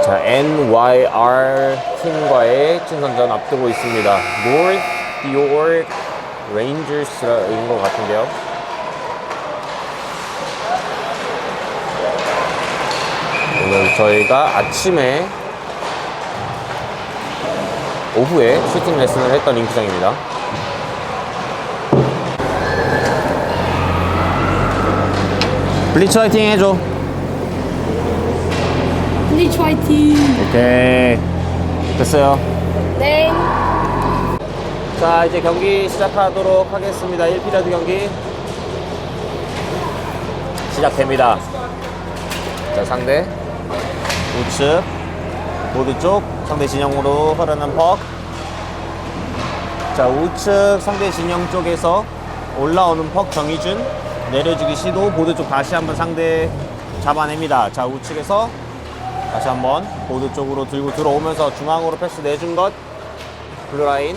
자, NYR 팀과의 친선전 앞두고 있습니다. North York Rangers인 것 같은데요. 오늘 저희가 아침에 오후에 슈팅 레슨을 했던 링크장입니다. 블리츠 화이팅 해줘. 블리츠 화이팅. 오케이, 됐어요. 네. 자, 이제 경기 시작하도록 하겠습니다. 1피리어드 경기 시작됩니다. 자, 상대 우측 보드 쪽 상대 진영으로 흐르는 퍽. 자, 우측 상대 진영 쪽에서 올라오는 퍽 정희준 내려주기 시도. 보드 쪽 다시 한번 상대 잡아냅니다. 자, 우측에서 다시 한번 보드 쪽으로 들고 들어오면서 중앙으로 패스 내준 것. 블루라인.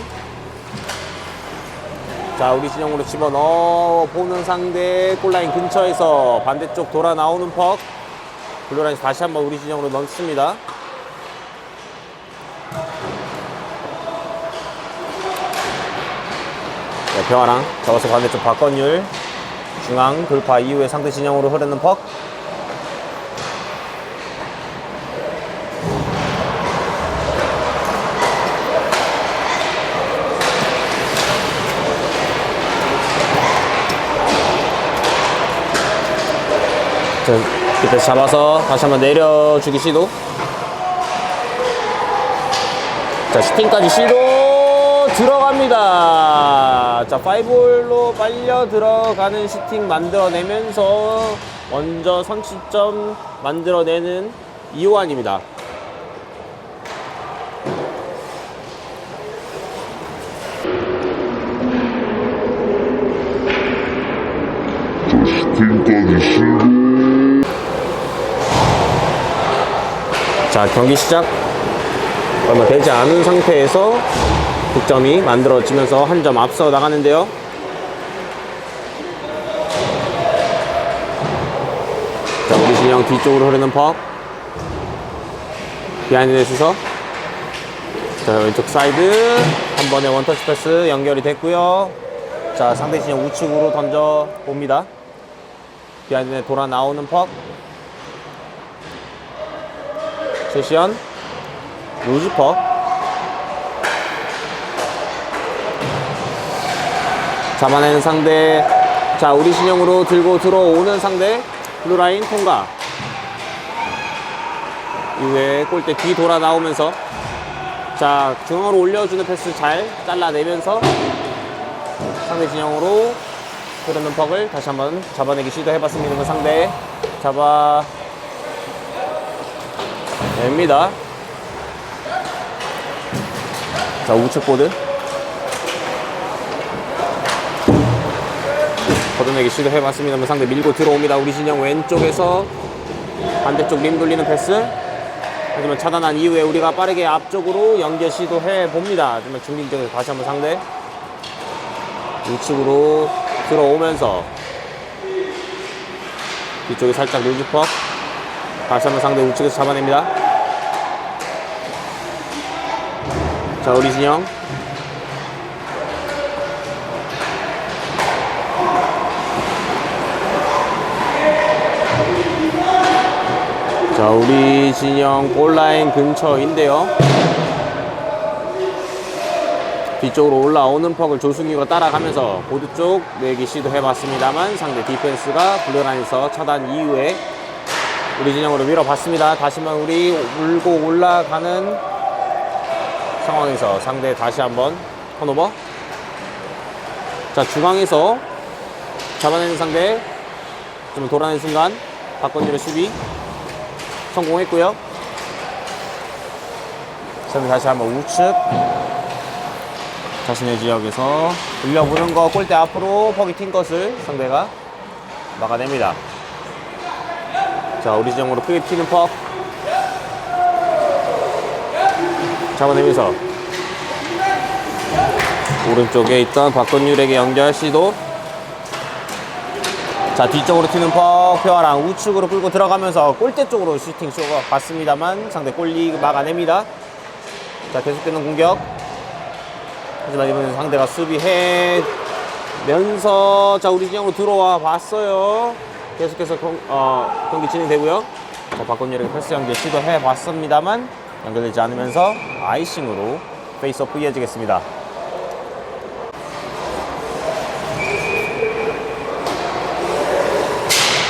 자, 우리 진영으로 집어넣어 보는 상대 골라인 근처에서 반대쪽 돌아 나오는 퍽. 블루라인에서 다시 한번 우리 진영으로 넣습니다. 네, 병아랑 잡아서 반대쪽 박건율 중앙 돌파 이후에 상대 진영으로 흐르는 퍽. 자, 이때 잡아서 다시 한번 내려주기 시도. 자, 슈팅까지 시도 들어갑니다. 자, 5홀로 빨려 들어가는 슈팅 만들어내면서 먼저 선취점 만들어내는 이호환입니다. 자, 경기 시작 얼마 되지 않은 상태에서 득점이 만들어지면서 한 점 앞서 나가는데요. 자, 우리 진영 뒤쪽으로 흐르는 퍽. 비하인드 넷에서 자, 왼쪽 사이드 한 번의 원터치 패스 연결이 됐고요. 자, 상대 진영 우측으로 던져 봅니다. 비하인드 넷 돌아 나오는 퍽. 세시언 루즈퍼. 잡아내는 상대. 자, 우리 진영으로 들고 들어오는 상대. 블루라인 통과 이후에 골대 뒤 돌아 나오면서 자, 중앙으로 올려주는 패스 잘 잘라내면서 상대 진영으로 흐르는 퍽을 다시 한번 잡아내기 시도해봤습니다. 상대 잡아냅니다. 자, 우측 보드 걷어내기 시도해봤습니다. 상대 밀고 들어옵니다. 우리 진영 왼쪽에서 반대쪽 림 돌리는 패스. 하지만 차단한 이후에 우리가 빠르게 앞쪽으로 연결 시도해봅니다. 하지만 중립 쪽에서 다시 한번 상대 우측으로 들어오면서 뒤쪽에 살짝 루즈퍽. 다시 한번 상대 우측에서 잡아냅니다. 자, 우리 진영 자, 우리 진영 골라인 근처인데요. 뒤쪽으로 올라오는 퍽을 조승규가 따라가면서 보드 쪽 내기 시도해봤습니다만 상대 디펜스가 블루라인에서 차단 이후에 우리 진영으로 밀어봤습니다. 다시만 우리 울고 올라가는 상황에서 상대 다시 한번 턴오버. 자, 중앙에서 잡아내는 상대 좀 돌아내는 순간 박건일의 수비 성공했고요. 상대 다시 한번 우측 자신의 지역에서 올려보는 거 골대 앞으로 퍽이 튄 것을 상대가 막아냅니다. 자, 우리 진영으로 크게 튀는 퍽 잡아내면서 오른쪽에 있던 박건율에게 연결 시도. 자, 뒤쪽으로 튀는 퍽, 표아랑 우측으로 끌고 들어가면서 골대 쪽으로 슈팅 쇼가 갔습니다만 상대 골리 막아냅니다. 자, 계속되는 공격. 하지만 이번엔 상대가 수비해면서 자, 우리 진영으로 들어와 봤어요. 계속해서 경기 진행되고요. 자, 박건열에게 패스 연결 시도해 봤습니다만 연결되지 않으면서 아이싱으로 페이스오프 이어지겠습니다.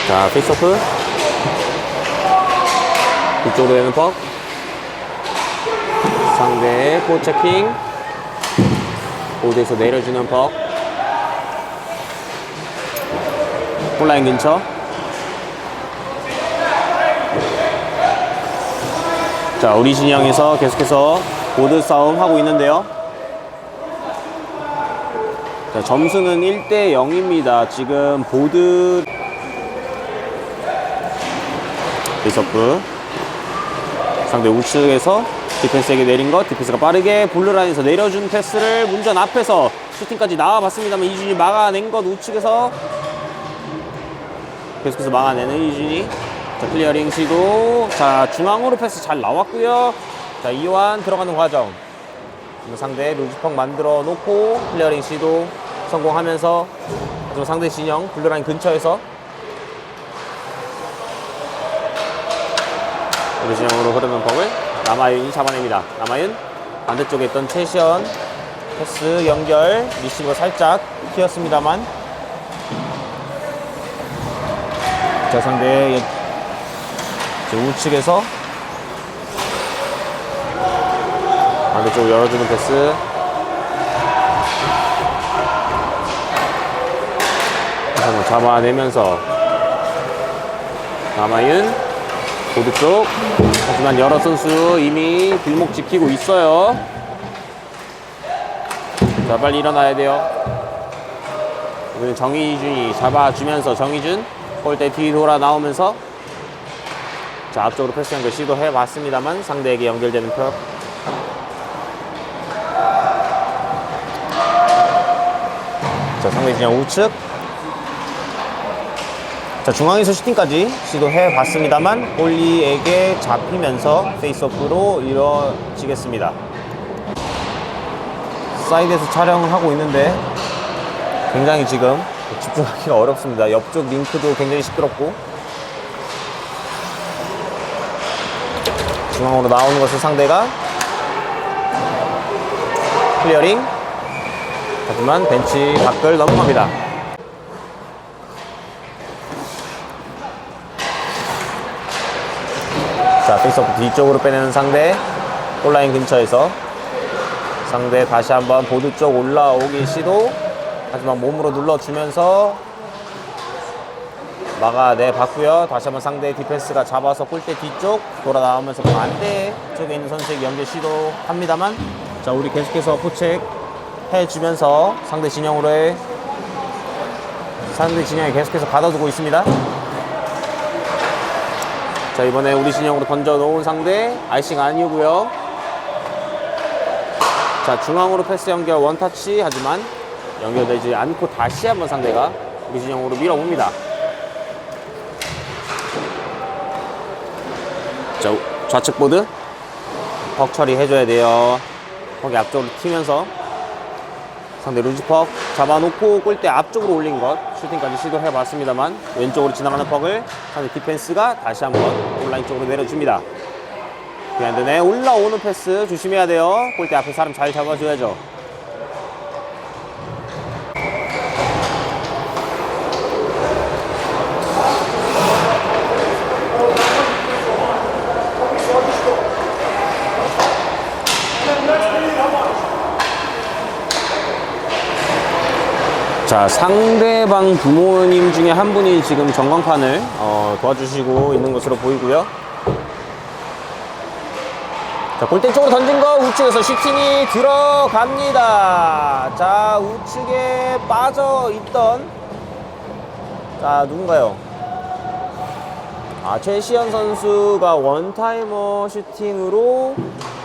자, 페이스오프. 뒤쪽으로 되는 퍽. 상대의 포체킹. 보드에서 내려주는 퍽. 골라인 근처. 자, 우리 진영에서 계속해서 보드 싸움 하고 있는데요. 자, 점수는 1대 0입니다. 지금 보드 리서프 상대 우측에서 디펜스에게 내린 것, 디펜스가 빠르게 블루라인에서 내려준 패스를 문전 앞에서 슈팅까지 나와봤습니다만 이준이 막아낸 것, 우측에서 계속해서 막아내는 이준이. 자, 클리어링 시도. 자, 중앙으로 패스 잘 나왔고요. 자, 이완 들어가는 과정. 상대 루즈펑 만들어 놓고 클리어링 시도 성공하면서 하지만 상대 진영 블루라인 근처에서 우리 진영으로 흐르는 펑을 남아윤이 잡아냅니다. 남아윤 반대쪽에 있던 최시현 패스 연결, 리시버 살짝 튀었습니다만 자, 상대 우측에서 반대쪽으로 열어주는 패스. 한번 잡아내면서 남아윤 보드 쪽. 하지만 여러 선수 이미 길목 지키고 있어요. 자, 빨리 일어나야 돼요. 오늘 정희준이 잡아주면서 정희준 골대 뒤 돌아 나오면서 자, 앞쪽으로 패스 연결 시도해 봤습니다만 상대에게 연결되는 표. 자, 상대 진영 우측. 자, 중앙에서 슈팅까지 시도해 봤습니다만 골리에게 잡히면서 페이스오프로 이루어지겠습니다. 사이드에서 촬영을 하고 있는데 굉장히 지금 집중하기가 어렵습니다. 옆쪽 링크도 굉장히 시끄럽고 중앙으로 나오는 것을 상대가 클리어링. 하지만 벤치 밖을 넘어갑니다. 자, 페이스오프 뒤쪽으로 빼내는 상대. 골라인 근처에서 상대 다시 한번 보드 쪽 올라오기 시도. 하지만 몸으로 눌러주면서 막아내 봤고요. 다시 한번 상대 디펜스가 잡아서 골대 뒤쪽 돌아 나오면서 반대 쪽에 있는 선수에게 연결 시도합니다만 자, 우리 계속해서 포책 해주면서 상대 진영에 계속해서 가둬두고 있습니다. 자, 이번에 우리 진영으로 던져놓은 상대 아이싱 아니고요. 자, 중앙으로 패스 연결 원터치. 하지만 연결되지 않고 다시 한번 상대가 우리 진영으로 밀어봅니다. 자, 좌측 보드 퍽 처리해줘야 돼요. 퍽이 앞쪽으로 튀면서 상대 루즈퍽 잡아놓고 골대 앞쪽으로 올린 것 슈팅까지 시도해봤습니다만 왼쪽으로 지나가는 퍽을 상대 디펜스가 다시 한번 온라인 쪽으로 내려줍니다. 비하인드 내 올라오는 패스 조심해야 돼요. 골대 앞에 사람 잘 잡아줘야죠. 자, 상대방 부모님 중에 한 분이 지금 전광판을 도와주시고 있는 것으로 보이고요. 자, 골대 쪽으로 던진 거 우측에서 슈팅이 들어갑니다. 자, 우측에 빠져 있던 자, 누군가요? 아, 최시현 선수가 원타이머 슈팅으로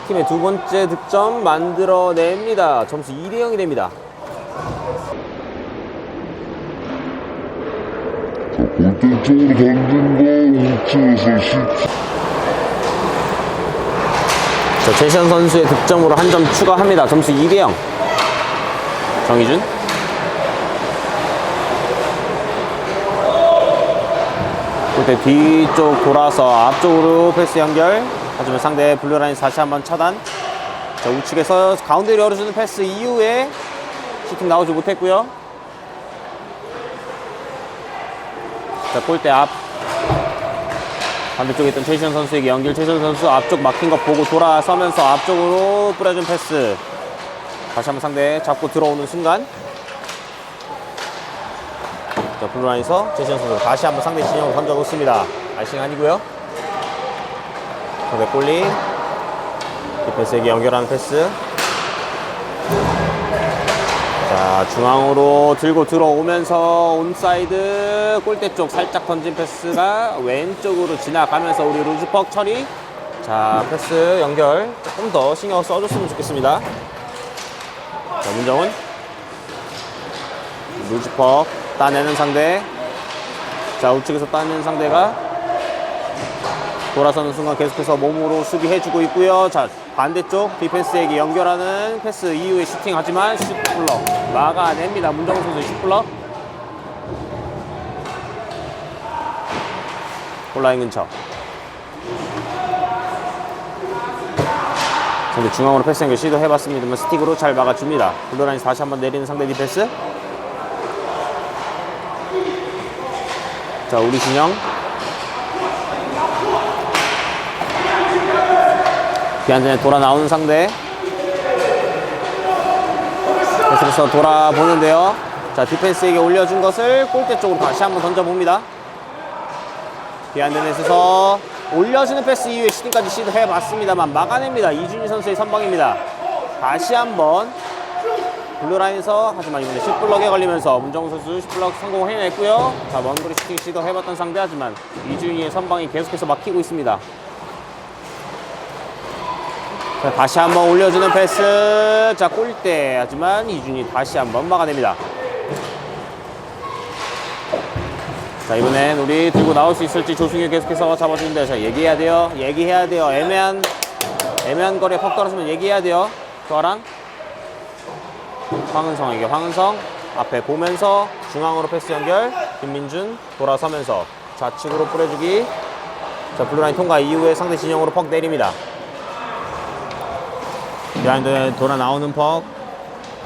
팀의 두 번째 득점 만들어냅니다. 점수 2대 0이 됩니다. 왼쪽으로 던진 거 우측에서 슈팅. 자, 최시현 선수의 득점으로 한 점 추가합니다. 점수 2대0. 정희준. 그때 뒤쪽 돌아서 앞쪽으로 패스 연결. 하지만 상대 블루라인 다시 한번 차단. 자, 우측에서 가운데로 열어주는 패스 이후에 슈팅 나오지 못했고요. 자, 골대 앞. 반대쪽에 있던 최시현 선수에게 연결. 최시현 선수 앞쪽 막힌 거 보고 돌아서면서 앞쪽으로 뿌려준 패스. 다시 한번 상대 잡고 들어오는 순간. 자, 블루라인에서 최시현 선수 다시 한번 상대 진영으로 던져놓습니다. 아이싱 아니고요. 상대 골리. 디펜스에게 연결하는 패스. 자, 중앙으로 들고 들어오면서 온사이드 골대 쪽 살짝 던진 패스가 왼쪽으로 지나가면서 우리 루즈퍽 처리. 자, 패스 연결 조금 더 신경 써줬으면 좋겠습니다. 자, 문정훈. 루즈퍽 따내는 상대. 자, 우측에서 따내는 상대가 돌아서는 순간 계속해서 몸으로 수비해주고 있고요. 자, 반대쪽 디펜스에게 연결하는 패스 이후에 슈팅 하지만 슛블럭 막아냅니다. 문정훈 선수의 슛블럭. 골라인 근처. 상대 중앙으로 패스 연결 시도해봤습니다만 스틱으로 잘 막아줍니다. 블루라인에서 다시 한번 내리는 상대 디펜스. 자, 우리 진영. 비안전에 돌아 나오는 상대. 계속해서 돌아보는데요. 자, 디펜스에게 올려준 것을 골대 쪽으로 다시 한번 던져봅니다. 비안전에서 올려주는 패스 이후에 슈팅까지 시도해봤습니다만 막아냅니다. 이준희 선수의 선방입니다. 다시 한번 블루라인에서 하지만 이번에 슛블럭에 걸리면서 문정훈 선수 슛블럭 성공해냈고요. 자, 먼거리 슈팅 시도해봤던 상대 하지만 이준희의 선방이 계속해서 막히고 있습니다. 자, 다시 한번 올려주는 패스. 자, 골대. 하지만 이준희 다시 한번 막아냅니다. 자, 이번엔 우리 들고 나올 수 있을지 조승일 계속해서 잡아주는데, 자, 얘기해야 돼요. 얘기해야 돼요. 애매한 거리에 퍽 떨어지면 얘기해야 돼요. 저랑 황은성에게 황은성 앞에 보면서 중앙으로 패스 연결. 김민준 돌아서면서 좌측으로 뿌려주기. 자, 블루라인 통과 이후에 상대 진영으로 퍽 내립니다. 비하인드 돌아 나오는 퍽.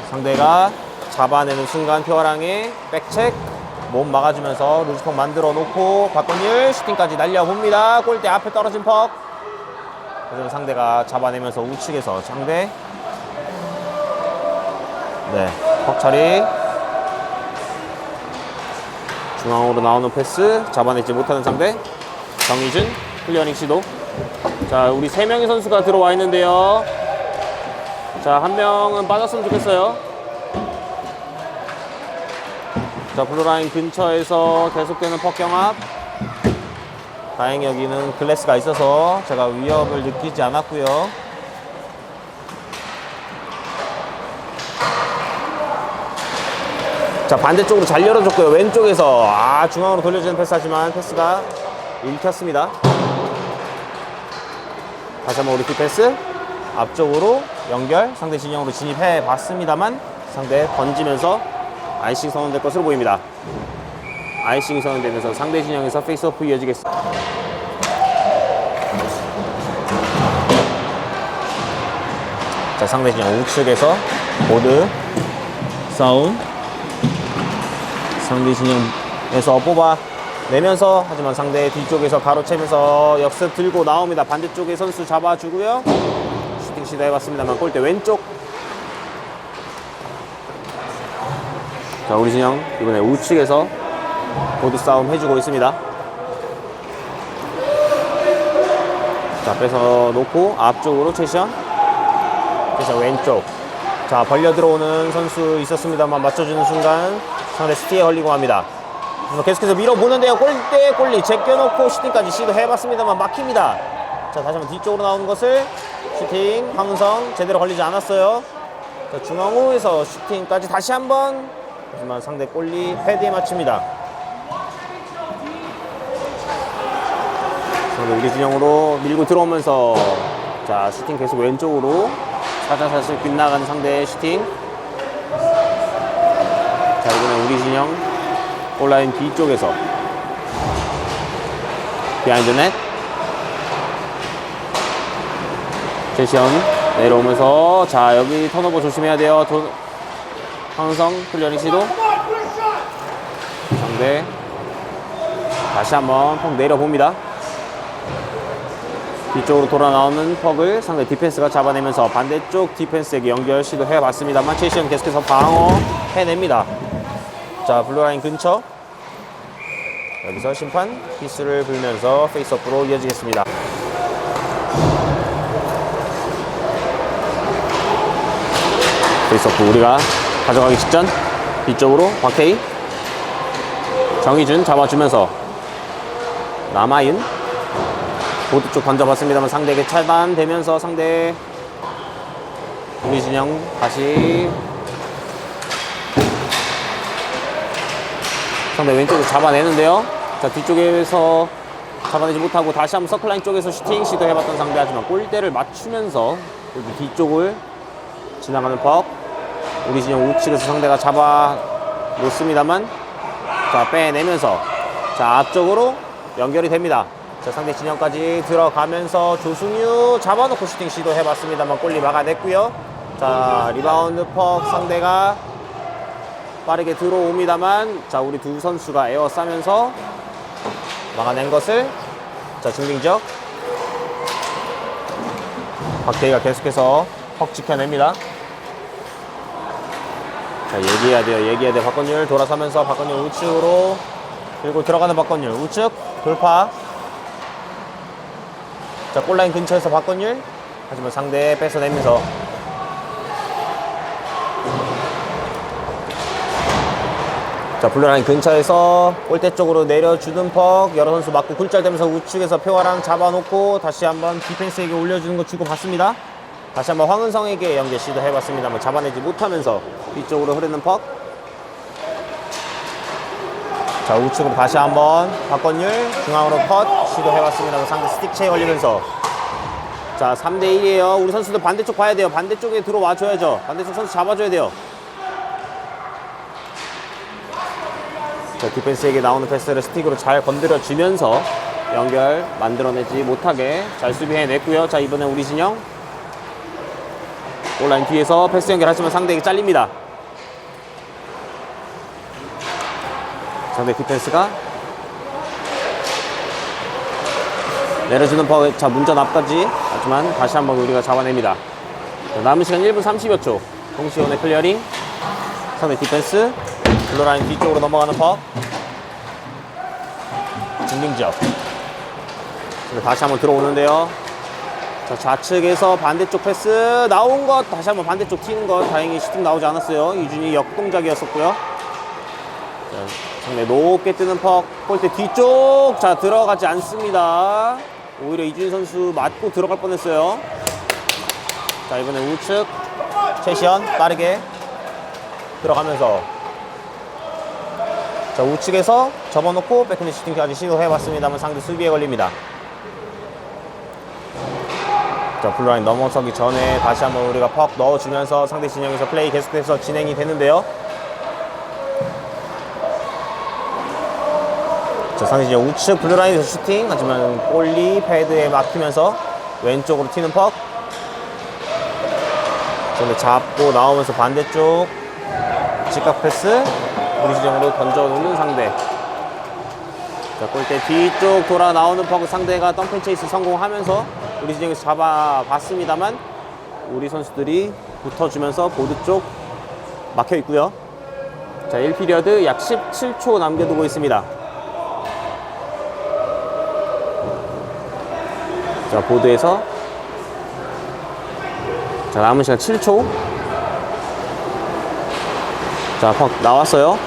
상대가 잡아내는 순간 표아랑의 백체크. 몸 막아주면서 루즈퍽 만들어 놓고 박건일 슈팅까지 날려봅니다. 골대 앞에 떨어진 퍽. 하지만 상대가 잡아내면서 우측에서 상대. 네, 퍽 처리. 중앙으로 나오는 패스 잡아내지 못하는 상대. 정희준 클리어링 시도. 자, 우리 3명의 선수가 들어와 있는데요. 자, 한 명은 빠졌으면 좋겠어요. 자, 블루라인 근처에서 계속되는 퍽 경합. 다행히 여기는 글래스가 있어서 제가 위협을 느끼지 않았고요. 자, 반대쪽으로 잘 열어줬고요. 왼쪽에서 중앙으로 돌려주는 패스 하지만 패스가 읽혔습니다. 다시 한번 우리 디패스 앞쪽으로 연결. 상대 진영으로 진입해 봤습니다만 상대 던지면서 아이싱 선언될 것으로 보입니다. 아이싱이 선언되면서 상대 진영에서 페이스오프 이어지겠습니다. 자, 상대 진영 우측에서 보드 싸움. 상대 진영에서 뽑아내면서 하지만 상대 뒤쪽에서 가로채면서 역습 들고 나옵니다. 반대쪽에 선수 잡아주고요. 슈팅 시도해봤습니다만 골대 왼쪽. 자, 우리 진영 이번에 우측에서 보드 싸움 해주고 있습니다. 자, 뺏어 놓고 앞쪽으로 최시현 왼쪽. 자, 벌려 들어오는 선수 있었습니다만 맞춰주는 순간 상대 스티에 걸리고 합니다. 계속해서 밀어보는데요. 골대 골리 제껴놓고 슈팅까지 시도해봤습니다만 막힙니다. 자, 다시 한번 뒤쪽으로 나오는 것을 슈팅 황은성 제대로 걸리지 않았어요. 자, 중앙호에서 슈팅까지 다시 한번. 하지만 상대 골리 패드에 맞춥니다. 우리 진영으로 밀고 들어오면서 자 슈팅 계속 왼쪽으로 사실사실 빗나가는 상대의 슈팅. 자 이번엔 우리 진영 골라인 뒤쪽에서 비하인드 넷. 제시언 내려오면서 자 여기 턴오버 조심해야 돼요. 황은성 클리어링 시도. 상대 다시 한번 퍽 내려봅니다. 뒤쪽으로 돌아 나오는 퍽을 상대 디펜스가 잡아내면서 반대쪽 디펜스에게 연결 시도해봤습니다만 제시언 계속해서 방어해냅니다. 자 블루라인 근처 여기서 심판 피스를 불면서 페이스업으로 이어지겠습니다. 페이스업 우리가 가져가기 직전 뒤쪽으로 박태희 정희준 잡아주면서 남아윤 보드 쪽 던져봤습니다만 상대에게 차단되면서 상대 우리 진영 다시 상대 왼쪽으로 잡아내는데요. 자 뒤쪽에서 잡아내지 못하고 다시 한번 서클라인 쪽에서 슈팅 시도해봤던 상대. 하지만 골대를 맞추면서 여기 뒤쪽을 지나가는 퍽 우리 진영 우측에서 상대가 잡아 놓습니다만 자 빼내면서 자 앞쪽으로 연결이 됩니다. 자 상대 진영까지 들어가면서 조승유 잡아놓고 슈팅 시도해봤습니다만 골리 막아냈고요. 자 리바운드 퍽 상대가 빠르게 들어옵니다만 자 우리 두 선수가 에어싸면서 막아낸 것을 자 증빙적 박태희가 계속해서 퍽 지켜냅니다. 자 얘기해야 돼요. 박건율 돌아서면서 박건율 우측으로 그리고 들어가는 박건율 우측 돌파. 자 골라인 근처에서 박건율 하지만 상대 뺏어내면서 자 블루라인 근처에서 골대 쪽으로 내려주는 퍽 여러 선수 맞고 굴절되면서 우측에서 표화랑 잡아놓고 다시 한번 디펜스에게 올려주는 거 주고받습니다. 다시 한번 황은성에게 연계 시도해봤습니다만 잡아내지 못하면서 뒤쪽으로 흐르는 퍽. 자 우측으로 다시 한번 박건율 중앙으로 컷 시도해봤습니다만 상대 스틱체에 걸리면서 자 3대1이에요. 우리 선수들 반대쪽 봐야 돼요. 반대쪽에 들어와줘야죠. 반대쪽 선수 잡아줘야 돼요. 자 디펜스에게 나오는 패스를 스틱으로 잘 건드려주면서 연결 만들어내지 못하게 잘 수비해냈고요. 자 이번엔 우리 진영 온라인 뒤에서 패스 연결하지만 상대에게 잘립니다. 상대 디펜스가 내려주는 퍽. 자 문전 앞까지 하지만 다시 한번 우리가 잡아냅니다. 자, 남은 시간 1분 30여 초 동시온의 클리어링 상대 디펜스 블루라인 뒤쪽으로 넘어가는 퍽 증빙지역 다시 한번 들어오는데요. 자 좌측에서 반대쪽 패스 나온 것 다시 한번 반대쪽 튀는 것 다행히 슈팅 나오지 않았어요. 이준이 역동작이었었고요. 자, 상대 높게 뜨는 퍽 골대 뒤쪽 자 들어가지 않습니다. 오히려 이준이 선수 맞고 들어갈 뻔했어요. 자 이번에 우측 최시현 빠르게 들어가면서 자 우측에서 접어놓고 백핸드 슈팅까지 시도해봤습니다만 상대 수비에 걸립니다. 자 블루라인 넘어서기 전에 다시 한번 우리가 퍽 넣어주면서 상대 진영에서 플레이 계속해서 진행이 되는데요. 자 상대 진영 우측 블루라인에서 슈팅 하지만 골리 패드에 막히면서 왼쪽으로 튀는 퍽 근데 잡고 나오면서 반대쪽 직각 패스 우리 진영으로 던져놓는 상대. 자 골대 뒤쪽 돌아 나오는 퍽 상대가 덤핑 체이스 성공하면서 우리 진영에서 잡아봤습니다만 우리 선수들이 붙어주면서 보드 쪽 막혀 있고요. 자 1피리어드 약 17초 남겨두고 있습니다. 자 보드에서 자 남은 시간 7초. 자 퍽 나왔어요.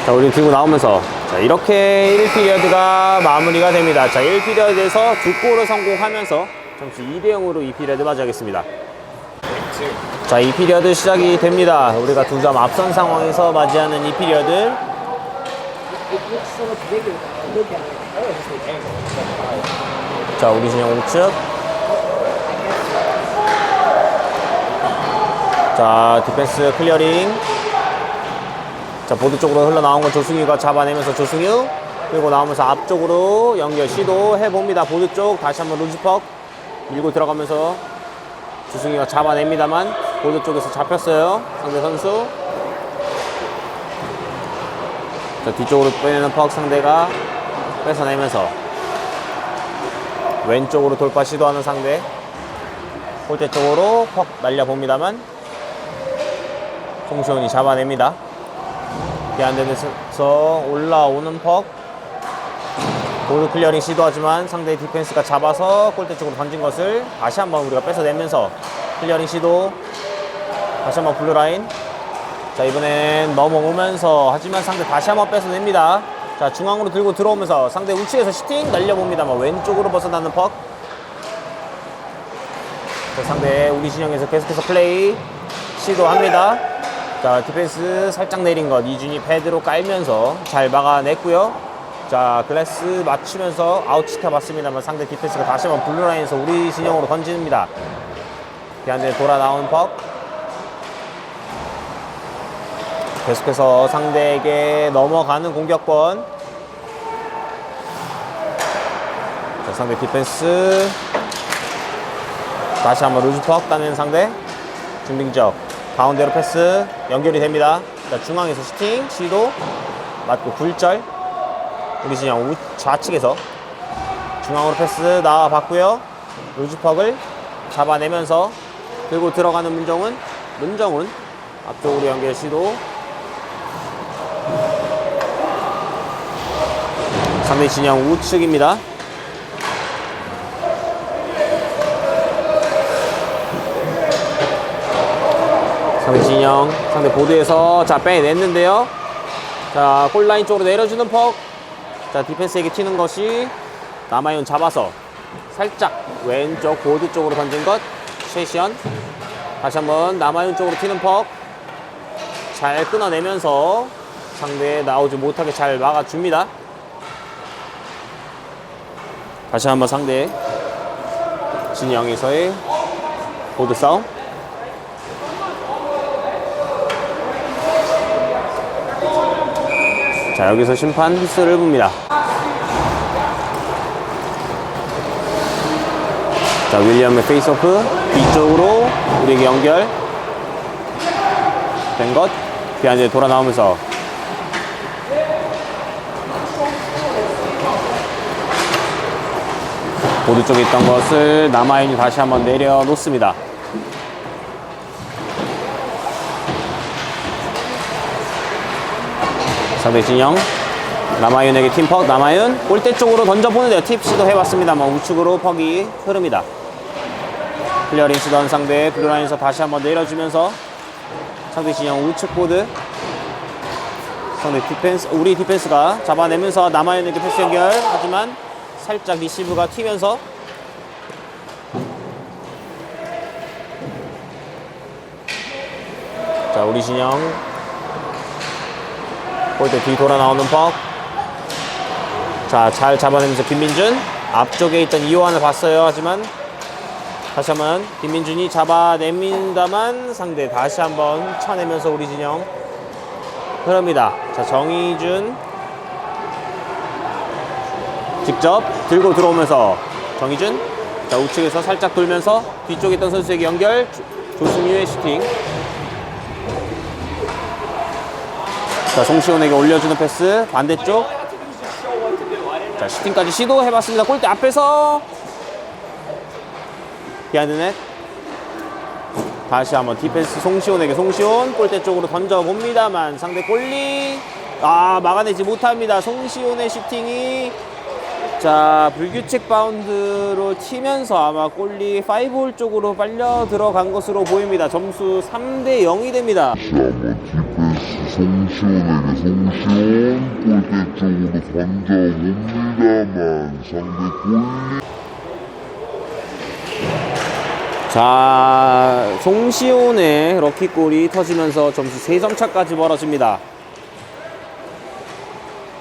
자 우리 들고 나오면서 자 이렇게 1피리어드가 마무리가 됩니다. 자 1피리어드에서 2골을 성공하면서 점수 2대0으로 2피리어드 맞이하겠습니다. 자 2피리어드 시작이 됩니다. 우리가 2점 앞선 상황에서 맞이하는 2피리어드. 자, 우리 진영 우측. 자, 디펜스 클리어링. 자, 보드 쪽으로 흘러나온 건 조승유가 잡아내면서 조승유. 그리고 나오면서 앞쪽으로 연결 시도해봅니다. 보드 쪽 다시 한번 루즈퍽 밀고 들어가면서 조승유가 잡아냅니다만 보드 쪽에서 잡혔어요. 상대 선수. 자, 뒤쪽으로 빼내는 퍽 상대가 뺏어내면서 왼쪽으로 돌파 시도하는 상대. 골대 쪽으로 퍽 날려봅니다만 송시훈이 잡아냅니다. 안되면서 올라오는 퍽. 보드 클리어링 시도하지만 상대의 디펜스가 잡아서 골대 쪽으로 던진 것을 다시 한번 우리가 뺏어내면서 클리어링 시도. 다시 한번 블루라인. 자, 이번엔 넘어오면서 하지만 상대 다시 한번 뺏어냅니다. 자, 중앙으로 들고 들어오면서 상대 우측에서 슈팅 날려봅니다만 왼쪽으로 벗어나는 퍽. 자, 상대 우리 진영에서 계속해서 플레이 시도합니다. 자, 디펜스 살짝 내린 것 이준이 패드로 깔면서 잘 막아냈고요. 자, 글래스 맞추면서 아웃 시켜봤습니다만 상대 디펜스가 다시 한번 블루라인에서 우리 진영으로 던집니다. 뒤안에 돌아 나온 퍽. 계속해서 상대에게 넘어가는 공격권. 자, 상대 디펜스 다시 한번 루즈퍽 따내는 상대. 중빙적 가운데로 패스 연결이 됩니다. 자, 중앙에서 슈팅 시도 맞고 굴절. 우리 진영 좌측에서 중앙으로 패스 나와봤고요. 루즈퍽을 잡아내면서 들고 들어가는 문정훈 앞쪽으로 연결 시도. 상대 진영 우측입니다. 상대 진영 상대 보드에서 자 빼냈는데요. 자, 골라인 쪽으로 내려주는 퍽. 자, 디펜스에게 튀는 것이 남아윤 잡아서 살짝 왼쪽 보드 쪽으로 던진 것 쉐시언. 다시 한번 남아윤 쪽으로 튀는 퍽. 잘 끊어내면서 상대 나오지 못하게 잘 막아줍니다. 다시 한번 상대 진영에서의 보드 싸움. 자, 여기서 심판 휘슬을 붑니다. 자, 윌리엄의 페이스오프 뒤쪽으로 우리에게 연결 된 것. 뒤안에 돌아 나오면서 보드 쪽에 있던 것을 남아윤이 다시 한번 내려놓습니다. 상대 진영 남아윤에게 팀퍽. 남아윤 골대 쪽으로 던져보는데요. 팁 시도해봤습니다만 우측으로 퍽이 흐릅니다. 클리어링 시도한 상대 블루라인에서 다시 한번 내려주면서 상대 진영 우측 보드. 상대 디펜스 우리 디펜스가 잡아내면서 남아윤에게 패스 연결. 하지만 살짝 리시브가 튀면서 자, 우리 진영 골대 뒤 돌아 나오는 퍽. 자, 잘 잡아내면서 김민준 앞쪽에 있던 이호환을 봤어요. 하지만 다시 한번 김민준이 잡아냅니다만 상대 다시 한번 쳐내면서 우리 진영 흐릅니다. 자, 정희준 직접 들고 들어오면서 정희준. 자, 우측에서 살짝 돌면서 뒤쪽에 있던 선수에게 연결. 조승유의 슈팅. 자, 송시훈에게 올려주는 패스 반대쪽. 자, 슈팅까지 시도해봤습니다. 골대 앞에서 비하인드넷. 다시 한번 디펜스 송시훈에게 송시훈 골대 쪽으로 던져봅니다만 상대 골리 막아내지 못합니다. 송시훈의 슈팅이 자, 불규칙 바운드로 튀면서 아마 골리 5홀 쪽으로 빨려 들어간 것으로 보입니다. 점수 3대 0이 됩니다. 송시훈에게 송시훈 골대 쪽으로 던져봅니다만 상대 골리. 자, 송시훈의 럭키골이 터지면서 점수 3점 차까지 벌어집니다.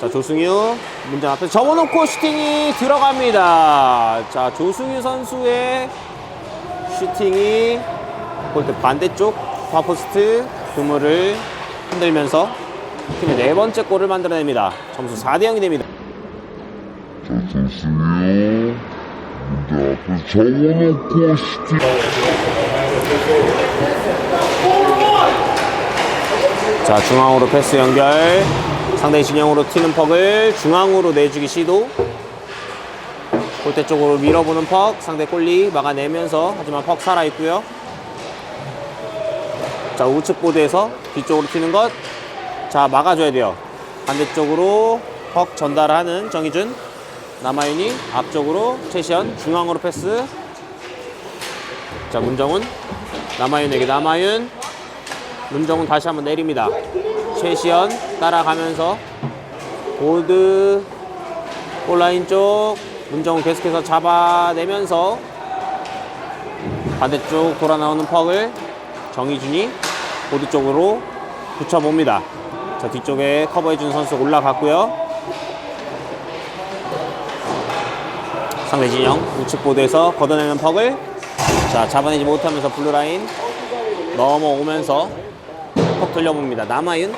자, 조승유 문장 앞에 접어놓고 슈팅이 들어갑니다. 자, 조승유 선수의 슈팅이 골대 반대쪽 파포스트 그물을 흔들면서 팀의 네 번째 골을 만들어냅니다. 점수 4대0이 됩니다. 자, 조승유 문제 앞에 접어놓고 슈팅. 자, 중앙으로 패스 연결. 상대 진영으로 튀는 퍽을 중앙으로 내주기 시도. 골대 쪽으로 밀어보는 퍽. 상대 골리 막아내면서 하지만 퍽 살아있고요. 자, 우측 보드에서 뒤쪽으로 튀는 것. 자, 막아줘야 돼요. 반대쪽으로 퍽 전달하는 정희준. 남아윤이 앞쪽으로 최시현. 중앙으로 패스. 자, 문정훈. 남아윤에게 남아윤. 문정훈 다시 한번 내립니다. 최시현 따라가면서 보드 골라인 쪽 문정훈 계속해서 잡아내면서 반대쪽 돌아 나오는 퍽을 정희준이 보드 쪽으로 붙여봅니다. 자, 뒤쪽에 커버해준 선수 올라갔고요. 상대 진영 우측 보드에서 걷어내는 퍽을 자, 잡아내지 못하면서 블루라인 넘어오면서 퍽 돌려봅니다. 남아윤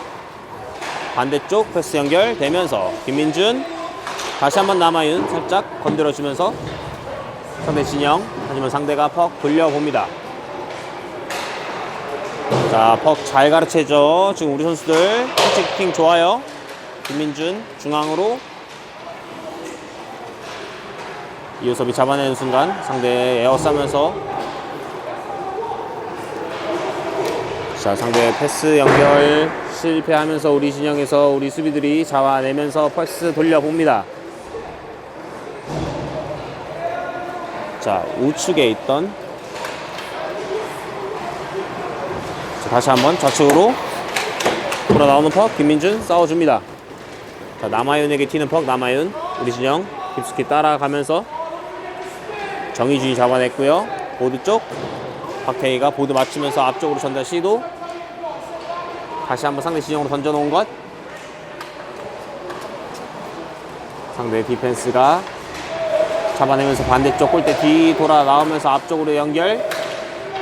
반대쪽 패스 연결되면서 김민준 다시 한번 남아윤 살짝 건드려주면서 상대 진영 하지만 상대가 퍽 돌려봅니다. 자, 퍽 잘 가르쳐줘. 지금 우리 선수들 터치킹 좋아요. 김민준 중앙으로 이호섭이 잡아내는 순간 상대 에어싸면서 자, 상대 패스 연결 실패하면서 우리 진영에서 우리 수비들이 잡아내면서 패스 돌려봅니다. 자, 우측에 있던 자, 다시 한번 좌측으로 돌아 나오는 퍽 김민준 싸워줍니다. 자, 남아윤에게 튀는 퍽 남아윤 우리 진영 깊숙이 따라가면서 정희준이 잡아냈고요. 보드 쪽 박태희가 보드 맞추면서 앞쪽으로 전달 시도. 다시 한번 상대 진영으로 던져놓은 것. 상대 디펜스가 잡아내면서 반대쪽 골대 뒤 돌아 나오면서 앞쪽으로 연결.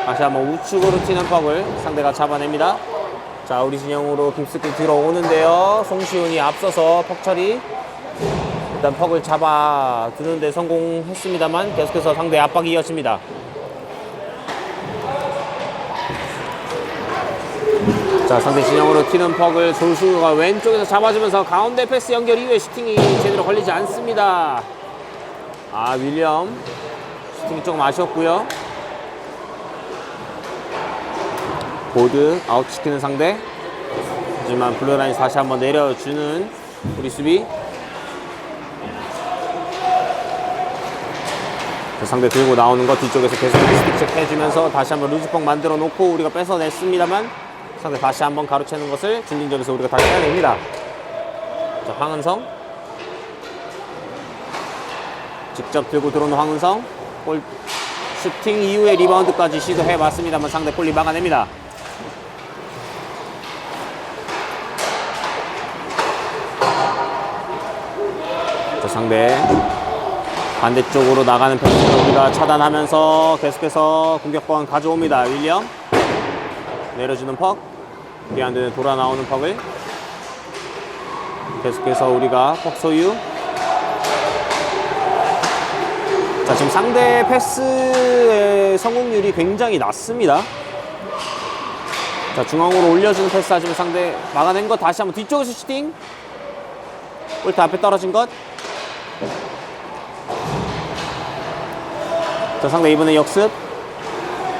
다시 한번 우측으로 튀는 퍽을 상대가 잡아냅니다. 자, 우리 진영으로 깊숙이 들어오는데요. 송시훈이 앞서서 퍽 처리. 일단 퍽을 잡아두는데 성공했습니다만 계속해서 상대 압박이 이어집니다. 자, 상대 진영으로 튀는 퍽을 조승우가 왼쪽에서 잡아주면서 가운데 패스 연결 이후에 슈팅이 제대로 걸리지 않습니다. 아, 윌리엄 슈팅이 조금 아쉬웠고요. 보드 아웃시키는 상대. 하지만 블루라인 다시 한번 내려주는 우리 수비. 자, 상대 들고 나오는 거 뒤쪽에서 계속 스틱 체크 해주면서 다시 한번 루즈펑 만들어 놓고 우리가 뺏어냈습니다만 상대 다시 한번 가로채는 것을 중진점에서 우리가 다시 해냅니다. 자, 황은성 직접 들고 들어오는 황은성 골 슈팅 이후에 리바운드까지 시도해봤습니다만 상대 골리 막아냅니다. 자, 상대 반대쪽으로 나가는 패스를 우리가 차단하면서 계속해서 공격권 가져옵니다. 윌리엄 내려주는 퍽 비안드는 돌아 나오는 퍽을 계속해서 우리가 퍽 소유. 자, 지금 상대 패스의 성공률이 굉장히 낮습니다. 자, 중앙으로 올려주는 패스 하지만 상대 막아낸 것. 다시 한번 뒤쪽에서 슈팅. 골대 앞에 떨어진 것. 자, 상대 이번에 역습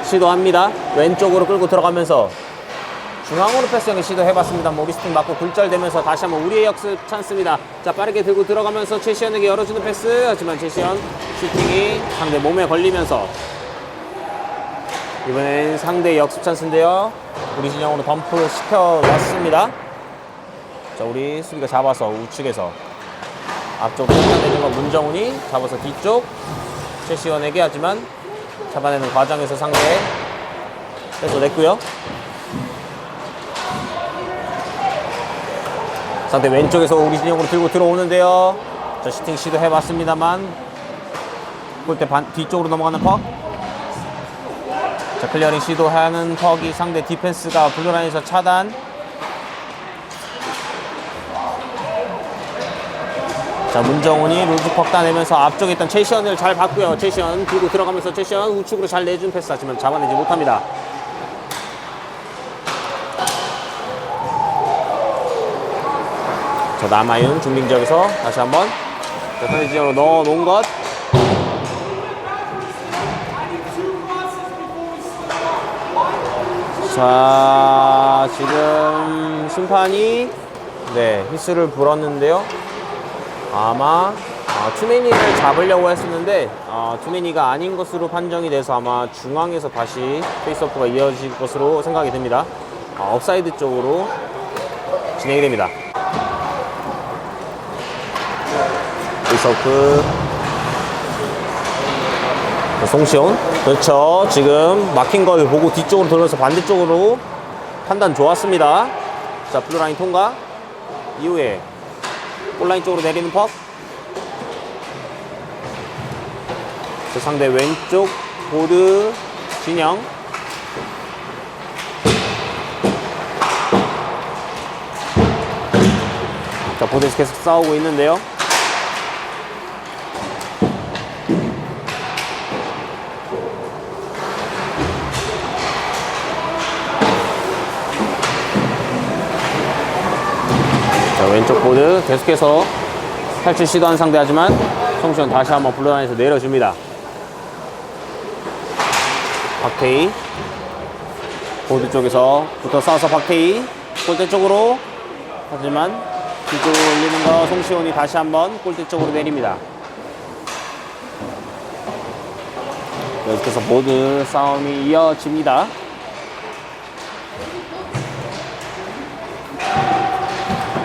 시도합니다. 왼쪽으로 끌고 들어가면서 중앙으로 패스 연결 시도해봤습니다. 우리 슈팅 맞고 굴절되면서 다시 한번 우리의 역습 찬스입니다. 자, 빠르게 들고 들어가면서 최시현에게 열어주는 패스. 하지만 최시현 슈팅이 상대 몸에 걸리면서 이번엔 상대 역습 찬스인데요. 우리 진영으로 덤프 시켜놨습니다. 자, 우리 수비가 잡아서 우측에서 앞쪽으로 내는 건 문정훈이 잡아서 뒤쪽 최시현에게. 하지만 잡아내는 과정에서 상대 뺏어냈고요. 상대 왼쪽에서 우리 진영으로 들고 들어오는데요. 자, 슈팅 시도해봤습니다만 골대 뒤쪽으로 넘어가는 퍽. 자, 클리어링 시도하는 퍽이 상대 디펜스가 블루라인에서 차단. 자, 문정훈이 루즈퍽 따내면서 앞쪽에 있던 최시현을 잘 봤고요. 최시현 들고 들어가면서 최시현 우측으로 잘 내준 패스 하지만 잡아내지 못합니다. 자, 남아윤 중빙 지역에서 다시 한번 선제 지역으로 넣어놓은 것. 자, 지금 심판이 휘슬을 불었는데요. 아마 투맨이를 잡으려고 했었는데 투맨이가 아닌 것으로 판정이 돼서 아마 중앙에서 다시 페이스오프가 이어질 것으로 생각이 됩니다. 업사이드 쪽으로 진행이 됩니다. 페이스오프 송시온, 그렇죠. 지금 막힌 걸 보고 뒤쪽으로 돌면서 반대쪽으로 판단 좋았습니다. 자, 블루라인 통과 이후에 골라인 쪽으로 내리는 퍽. 상대 왼쪽 보드 진영. 자, 보드에서 계속 싸우고 있는데요. 자, 왼쪽 보드 계속해서 탈출 시도한 상대하지만 송시현 다시 한번 블루라인에서 내려줍니다. 박태희 보드 쪽에서 붙어 싸워서 박태희 골대 쪽으로, 하지만 뒤쪽으로 올리는 거 송시현이 다시 한번 골대 쪽으로 내립니다. 계속해서 보드 싸움이 이어집니다.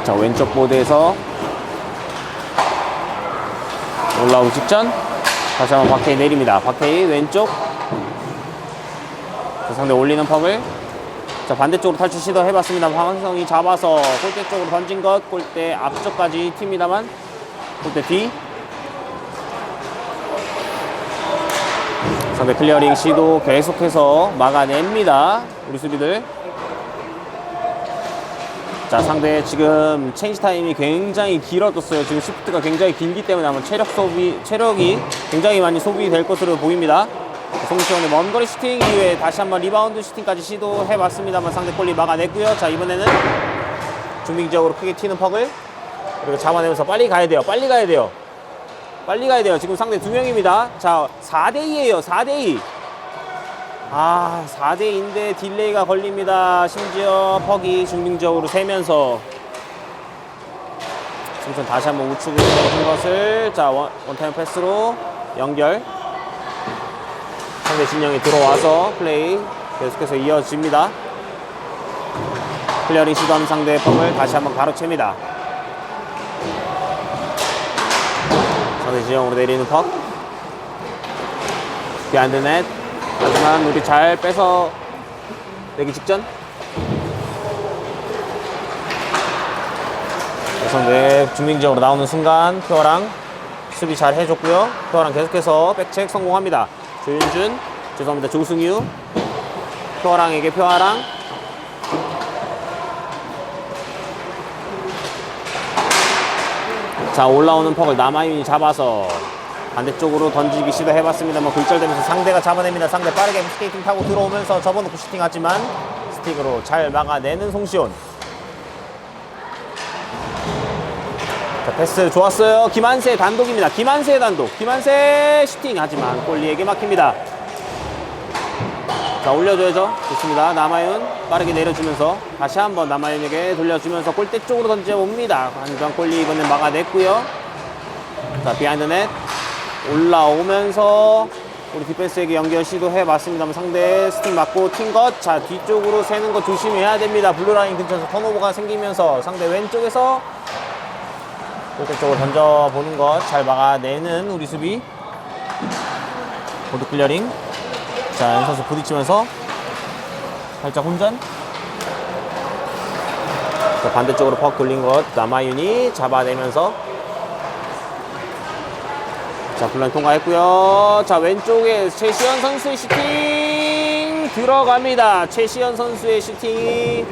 자, 왼쪽 보드에서 올라오기 직전 다시 한번 박태희 내립니다. 박태희 왼쪽. 자, 상대 올리는 퍽을 자, 반대쪽으로 탈출 시도해봤습니다. 황성이 잡아서 골대 쪽으로 던진 것, 골대 앞쪽까지 튑니다만 골대 뒤. 상대 클리어링 시도 계속해서 막아냅니다. 우리 수비들. 자, 상대 지금 체인지 타임이 굉장히 길어졌어요. 지금 시프트가 굉장히 길기 때문에 아마 체력이 굉장히 많이 소비될 것으로 보입니다. 송시현의 먼거리 슈팅 이후에 다시 한번 리바운드 슈팅까지 시도해봤습니다만 상대 골리 막아냈고요. 자, 이번에는 중빙 지역으로 크게 튀는 퍽을 그리고 잡아내면서 빨리 가야 돼요. 빨리 가야 돼요. 빨리 가야 돼요. 지금 상대 2명입니다. 자, 4대2에요. 4대2. 4대2인데 딜레이가 걸립니다. 심지어 퍽이 중빙적으로 세면서 송시현 다시 한번 우측으로 내준 것을 자, 원타임 패스로 연결. 상대 진영이 들어와서 플레이 계속해서 이어집니다. 클리어링 시도하는 상대의 펌을 다시 한번 가로챕니다. 상대 진영으로 내리는 퍽. 비하인드 넷. 하지만 우리 잘 빼서 내기 직전. 상대 중빙적으로 나오는 순간 표어랑 수비 잘 해줬고요. 표어랑 계속해서 백체크 성공합니다. 조윤준, 죄송합니다. 조승유, 표아랑에게 표아랑. 자, 올라오는 퍽을 남아윤이 잡아서 반대쪽으로 던지기 시도해봤습니다만 굴절되면서 상대가 잡아냅니다. 상대 빠르게 스케이팅 타고 들어오면서 접어놓고 슈팅하지만 스틱으로 잘 막아내는 송시온. 자, 패스 좋았어요. 김한세 단독입니다. 김한세 단독. 김한세 슈팅 하지만 골리에게 막힙니다. 자, 올려줘야죠. 좋습니다. 남아윤 빠르게 내려주면서 다시 한번 남아윤에게 돌려주면서 골대 쪽으로 던져봅니다. 완전 골리 이번엔 막아냈고요. 자, 비하인드 넷 올라오면서 우리 디펜스에게 연결 시도해봤습니다만 상대 스틱 맞고 튄 것. 자, 뒤쪽으로 새는 거 조심해야 됩니다. 블루라인 근처에서 턴오버가 생기면서 상대 왼쪽에서 골대 쪽으로 던져보는 것 잘 막아내는 우리 수비. 보드 클리어링. 자, 연 선수 부딪히면서 살짝 혼전. 자, 반대쪽으로 퍽 돌린 것 남아윤이 잡아내면서 자, 블란 통과했고요. 자, 왼쪽에 최시현 선수의 슈팅 들어갑니다. 최시현 선수의 슈팅이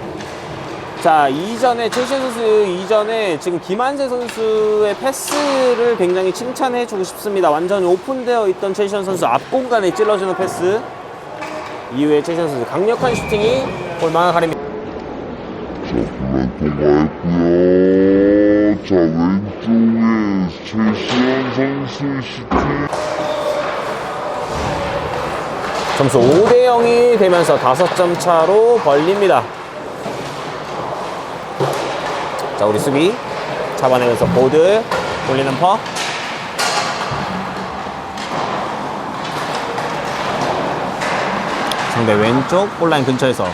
자, 이전에 최시현 선수 이전에 지금 김한세 선수의 패스를 굉장히 칭찬해주고 싶습니다. 완전히 오픈되어 있던 최시현 선수 앞 공간에 찔러주는 패스 이후에 최시현 선수 강력한 슈팅이 골망을 가립니다. 자, 왼쪽에 최시현 선수의 슈팅. 점수 5대0이 되면서 5점 차로 벌립니다. 자, 우리 수비 잡아내면서 보드 돌리는 퍽. 상대 왼쪽 골라인 근처에서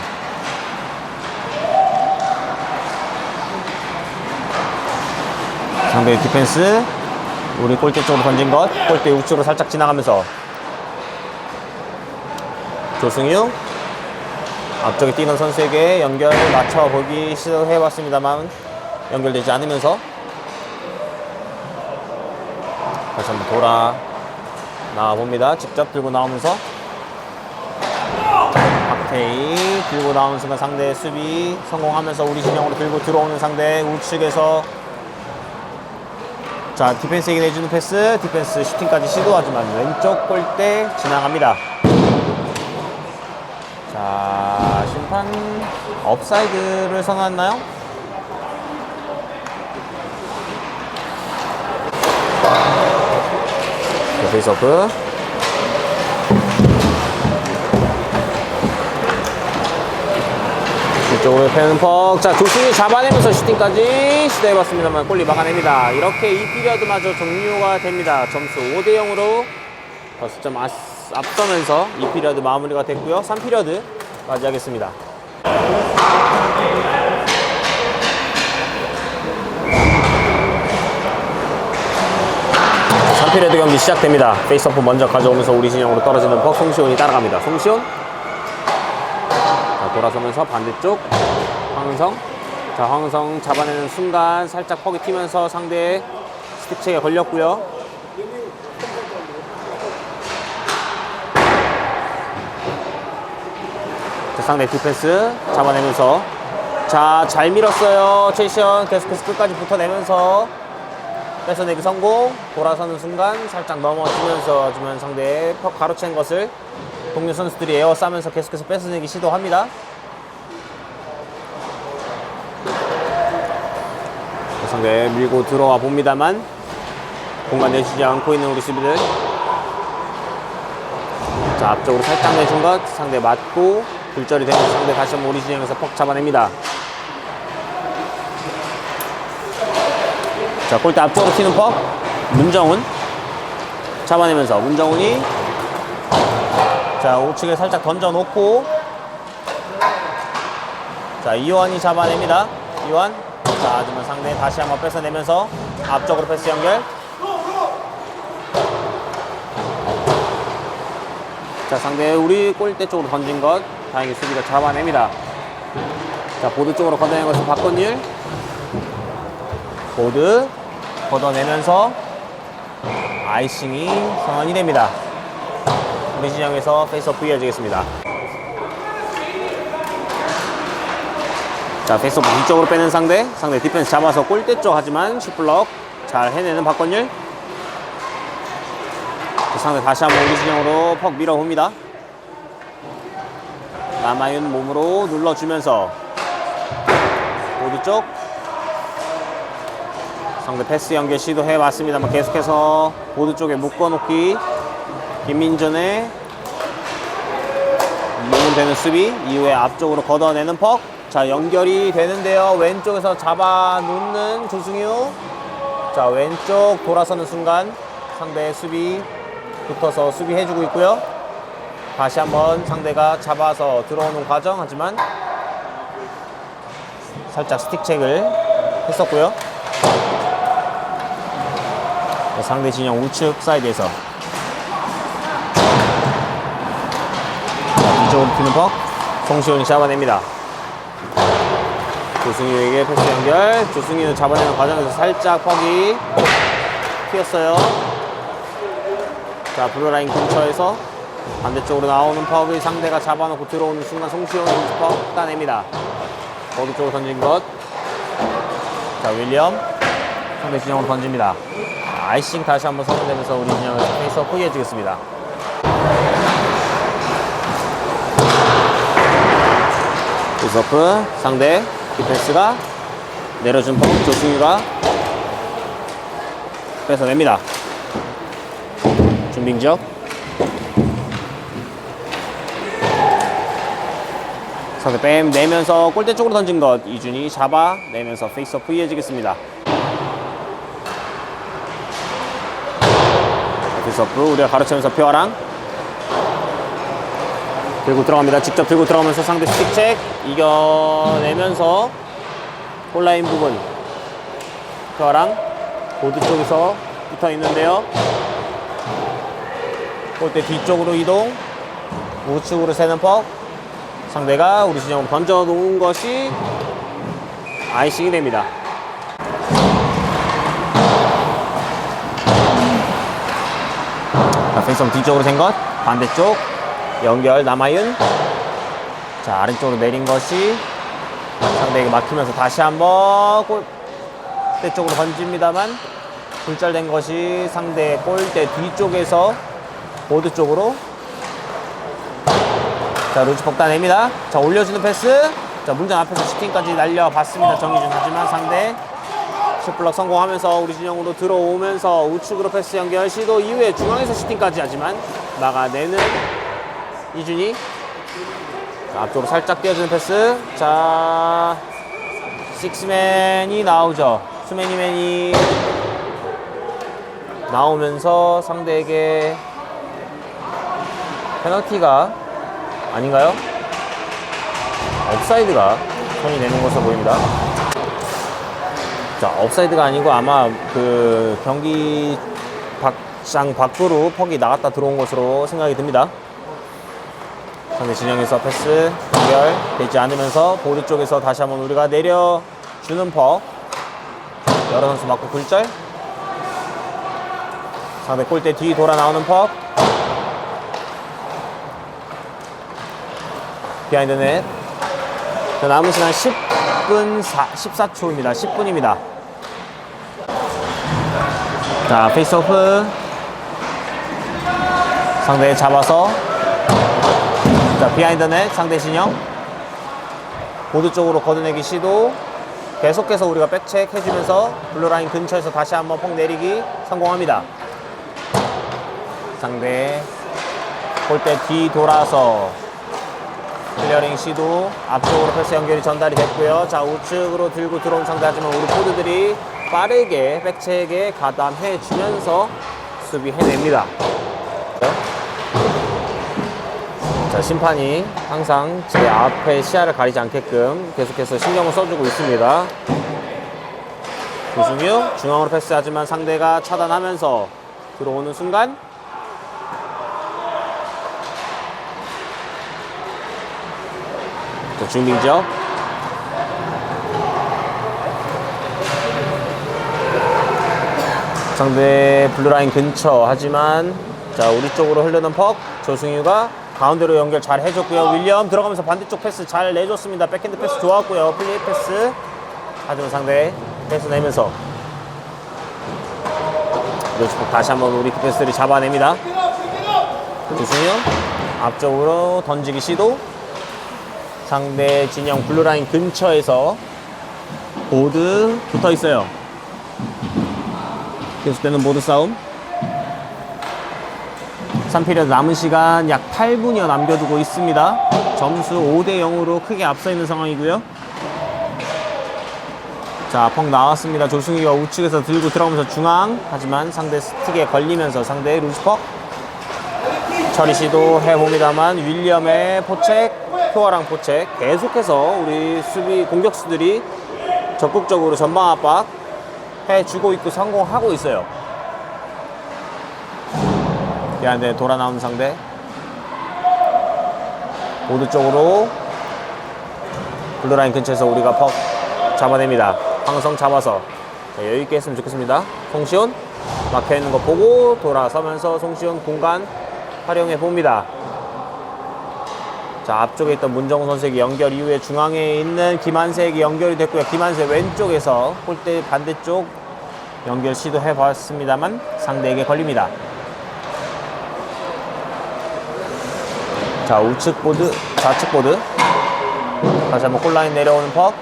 상대 디펜스 우리 골대 쪽으로 던진 것 골대 우측으로 살짝 지나가면서 조승유 앞쪽에 뛰는 선수에게 연결 맞춰보기 시도해봤습니다만 연결되지 않으면서 다시 한번 돌아 나와봅니다. 직접 들고 나오면서 박태희 들고 나오는 순간 상대 수비 성공하면서 우리 진영으로 들고 들어오는 상대 우측에서 자, 디펜스에게 내주는 패스, 디펜스 슈팅까지 시도하지만 왼쪽 골대 지나갑니다. 자, 심판 업사이드를 선언했나요? 페이스오프. 이쪽으로 패는 퍽. 자, 조승이 잡아내면서 슈팅까지 시도해봤습니다만 골리 막아냅니다. 이렇게 2피리어드마저 종료가 됩니다. 점수 5대0으로 5점 앞서면서 2피리어드 마무리가 됐고요. 3피리어드 맞이하겠습니다. 3피리어드 경기 시작됩니다. 페이스오프 먼저 가져오면서 우리 진영으로 떨어지는 퍽. 송시온이 따라갑니다. 송시온 자, 돌아서면서 반대쪽 황은성. 자, 황은성 잡아내는 순간 살짝 퍽이 튀면서 상대의 스틱체에 걸렸고요. 자, 상대 디펜스 잡아내면서 자, 잘 밀었어요. 최시현 계속해서 끝까지 붙어내면서 뺏어내기 성공. 돌아서는 순간 살짝 넘어지면서 하지만 상대의 퍽 가로챈 것을 동료 선수들이 에어싸면서 계속해서 뺏어내기 시도합니다. 상대 밀고 들어와 봅니다만 공간 내주지 않고 있는 우리 수비들. 자, 앞쪽으로 살짝 내준 것 상대 맞고 굴절이 되면서 상대 다시 한번 우리 진영에서 퍽 잡아냅니다. 자, 골대 앞쪽으로 튀는 퍽 문정훈 잡아내면서 문정훈이 자, 우측에 살짝 던져놓고 자, 이완이 잡아냅니다. 이완 자, 하지만 상대 다시 한번 뺏어내면서 앞쪽으로 패스 연결. 자, 상대 우리 골대 쪽으로 던진 것 다행히 수비가 잡아냅니다. 자, 보드 쪽으로 걷어낸 것은 박건율. 보드 걷어내면서 아이싱이 선언이 됩니다. 우리 진영에서 페이스오프 이어지겠습니다. 자, 페이스오프 뒤쪽으로 빼는 상대 디펜스 잡아서 골대 쪽 하지만 슛블럭 잘 해내는 박건율. 상대 다시 한번 우리 진영으로 퍽 밀어봅니다. 남아윤 몸으로 눌러주면서 보드 쪽 상대 패스 연결 시도해봤습니다만 계속해서 보드 쪽에 묶어놓기. 김민준의 몸은 되는 수비 이후에 앞쪽으로 걷어내는 퍽. 자, 연결이 되는데요. 왼쪽에서 잡아놓는 조승유. 자, 왼쪽 돌아서는 순간 상대의 수비 붙어서 수비해주고 있고요. 다시 한번 상대가 잡아서 들어오는 과정 하지만 살짝 스틱 체크를 했었고요. 상대 진영 우측 사이드에서 뒤쪽으로 튀는 퍽 송시훈이 잡아냅니다. 조승유에게 패스 연결. 조승유는 잡아내는 과정에서 살짝 퍽이 튀었어요. 자, 블루라인 근처에서 반대쪽으로 나오는 퍽을 상대가 잡아놓고 들어오는 순간 송시현 선수 퍽 따냅니다. 거기 쪽으로 던진 것. 자, 윌리엄 상대 진영으로 던집니다. 아이싱 다시 한번 선언되면서 우리 진영을 페이스업 포기해주겠습니다. 페이스오프 상대 디펜스가 내려준 퍽 조승유가 뺏어냅니다. 준빙적 상대 뺨 내면서 골대 쪽으로 던진 것. 이준이 잡아 내면서 페이스오프 이어지겠습니다. 페이스오프 우리가 가로채면서 표아랑 들고 들어갑니다. 직접 들고 들어가면서 상대 스틱책 이겨내면서 골라인 부분 표아랑 보드 쪽에서 붙어 있는데요. 골대 뒤쪽으로 이동, 우측으로 새는 퍽. 상대가 우리 진영으로 던져 놓은 것이 아이싱이 됩니다. 자, 페이스업 뒤쪽으로 센 것, 반대쪽 연결 남아윤. 자, 아래쪽으로 내린 것이 상대에게 막히면서 다시 한번 골대 쪽으로 던집니다만 굴절된 것이 상대 골대 뒤쪽에서 보드 쪽으로. 자, 루즈 폭탄냅니다. 자, 올려주는 패스. 자, 문전 앞에서 슈팅까지 날려봤습니다. 정희준. 하지만 상대 슛블럭 성공하면서 우리 진영으로 들어오면서 우측으로 패스 연결 시도 이후에 중앙에서 슈팅까지 하지만 막아내는 이준이. 자, 앞쪽으로 살짝 띄워주는 패스. 자, 식스맨이 나오죠. 수매니맨이 나오면서 상대에게 페널티가 아닌가요? 옵사이드가 선이 내는 것으로 보입니다. 자, 옵사이드가 아니고 아마 그 경기 박장 밖으로 퍽이 나갔다 들어온 것으로 생각이 듭니다. 상대 진영에서 패스 연결 되지 않으면서 보드 쪽에서 다시 한번 우리가 내려주는 퍽. 여러 선수 맞고 굴절. 상대 골대 뒤 돌아 나오는 퍽. 비하인드 넷. 남은 시간 10분 14초입니다. 10분입니다. 자, 페이스오프. 상대 잡아서. 자, 비하인드 넷. 상대 진영. 보드 쪽으로 걷어내기 시도. 계속해서 우리가 백체크 해주면서 블루라인 근처에서 다시 한번 퍽 내리기 성공합니다. 상대 골대 뒤 돌아서 클리어링 시도. 앞쪽으로 패스 연결이 전달이 됐고요. 자, 우측으로 들고 들어온 상대. 하지만 우리 포드들이 빠르게 백체에게 가담해 주면서 수비해냅니다. 자, 심판이 항상 제 앞에 시야를 가리지 않게끔 계속해서 신경을 써주고 있습니다. 조승유 중앙으로 패스하지만 상대가 차단하면서 들어오는 순간 준빙적. 상대 블루라인 근처. 하지만 자, 우리 쪽으로 흐르는 퍽. 조승유가 가운데로 연결 잘 해줬고요. 윌리엄 들어가면서 반대쪽 패스 잘 내줬습니다. 백핸드 패스 좋았고요. 플레이 패스. 하지만 상대 패스 내면서 다시 한번 우리 패스들이 잡아냅니다. 조승유 앞쪽으로 던지기 시도. 상대 진영 블루라인 근처에서 보드 붙어 있어요. 계속되는 보드 싸움. 3피리어드 남은 시간 약 8분여 남겨두고 있습니다. 점수 5대 0으로 크게 앞서 있는 상황이고요. 자, 펑 나왔습니다. 조승희가 우측에서 들고 들어오면서 중앙. 하지만 상대 스틱에 걸리면서 상대의 루즈퍽 처리 시도 해봅니다만 윌리엄의 포책, 표아랑 포책. 계속해서 우리 수비 공격수들이 적극적으로 전방 압박 해주고 있고 성공하고 있어요. 비하인드 돌아 나오는 상대. 보드 쪽으로 블루라인 근처에서 우리가 퍽 잡아냅니다. 황성 잡아서 자, 여유있게 했으면 좋겠습니다. 송시훈 막혀있는 거 보고 돌아서면서 송시훈 공간 활용해 봅니다. 자, 앞쪽에 있던 문정우 선수에게 연결 이후에 중앙에 있는 김한세에게 연결이 됐고요. 김한세 왼쪽에서 골대 반대쪽 연결 시도해 봤습니다만 상대에게 걸립니다. 자, 우측 보드, 좌측 보드. 다시 한번 골라인 내려오는 퍽.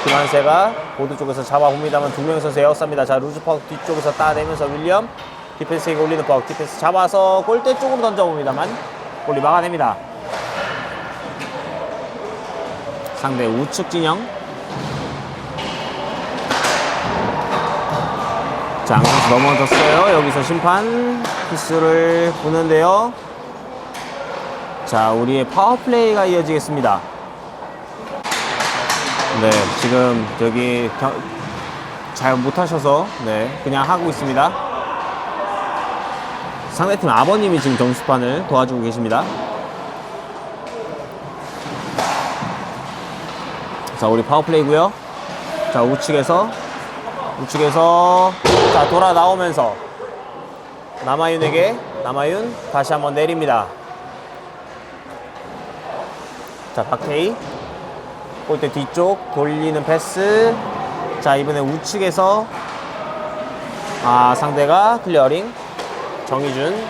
김한세가 보드 쪽에서 잡아봅니다만 두 명의 선수 에어쌉니다. 자, 루즈 퍽 뒤쪽에서 따내면서 윌리엄. 디펜스에게 올리는 퍽. 디펜스 잡아서 골대 쪽으로 던져봅니다만 골리 막아냅니다. 상대 우측 진영. 자, 안경수 넘어졌어요. 여기서 심판 키스를 보는데요. 자, 우리의 파워플레이가 이어지겠습니다. 네, 지금 저기 잘 못하셔서 네, 그냥 하고 있습니다. 상대팀 아버님이 지금 정수판을 도와주고 계십니다. 자, 우리 파워플레이고요. 자, 우측에서 자, 돌아 나오면서 남아윤 다시 한번 내립니다. 자, 박태희 골대 뒤쪽 돌리는 패스. 자, 이번에 우측에서 상대가 클리어링. 정희준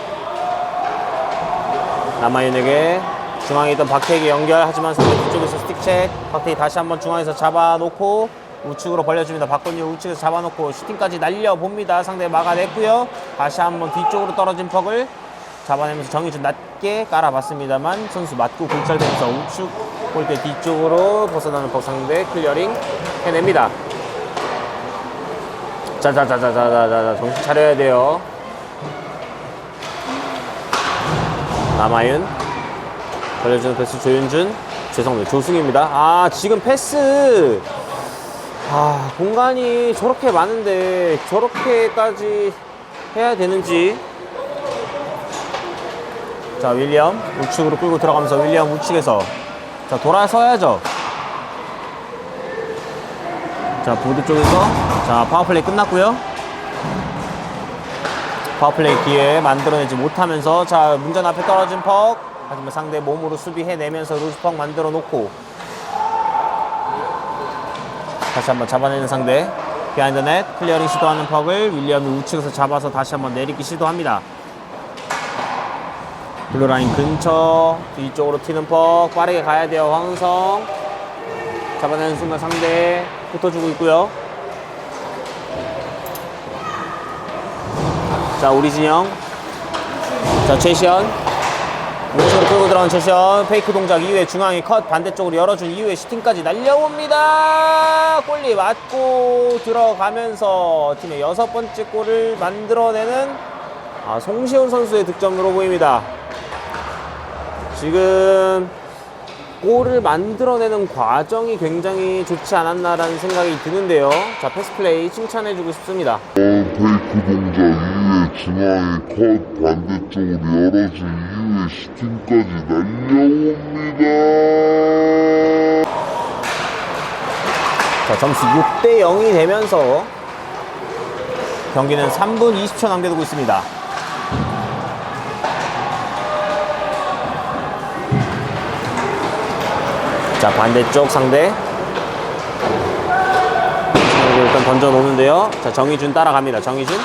남아윤에게 중앙에 있던 박태희에게 연결. 하지만 상대 뒤쪽에서 스틱 체크. 박태희 다시 한번 중앙에서 잡아놓고 우측으로 벌려줍니다. 박건유 우측에서 잡아놓고 슈팅까지 날려봅니다. 상대 막아냈고요. 다시 한번 뒤쪽으로 떨어진 퍽을 잡아내면서 정희준 낮게 깔아봤습니다만 선수 맞고 굴절되면서 우측 골대 뒤쪽으로 벗어나는 퍽. 상대 클리어링 해냅니다. 자자자자자자자 정신 차려야 돼요. 남아윤 걸려주는 패스 조윤준. 죄송합니다. 조승입니다. 지금 패스 공간이 저렇게 많은데 저렇게까지 해야 되는지. 자, 윌리엄 우측으로 끌고 들어가면서 윌리엄 우측에서 자, 돌아서야죠. 자, 보드 쪽에서 자, 파워플레이 끝났고요. 파워플레이 기회 만들어내지 못하면서 자, 문전 앞에 떨어진 퍽. 하지만 상대 몸으로 수비해내면서 루즈퍽 만들어 놓고 다시 한번 잡아내는 상대. 비하인드 넷 클리어링 시도하는 퍽을 윌리엄이 우측에서 잡아서 다시 한번 내리기 시도합니다. 블루라인 근처 뒤쪽으로 튀는 퍽. 빠르게 가야 돼요. 황은성 잡아내는 순간 상대 붙어주고 있고요. 자, 우리 진영. 자, 최시현 오른쪽으로 끌고 들어간 최시현 페이크 동작 이후에 중앙에 컷 반대쪽으로 열어준 이후에 슈팅까지 날려옵니다. 골리 맞고 들어가면서 팀의 6번째 골을 만들어내는 송시훈 선수의 득점으로 보입니다. 지금 골을 만들어내는 과정이 굉장히 좋지 않았나라는 생각이 드는데요. 자, 패스플레이 칭찬해주고 싶습니다. 페이크 동작 이후에 중앙에 컷 반대쪽으로 열어준 이후에 슈팅까지 날려옵니다. 자, 점수 6대 0이 되면서 경기는 3분 20초 남겨두고 있습니다. 자, 반대쪽 상대 일단 던져 놓는데요. 자, 정희준 따라갑니다. 정희준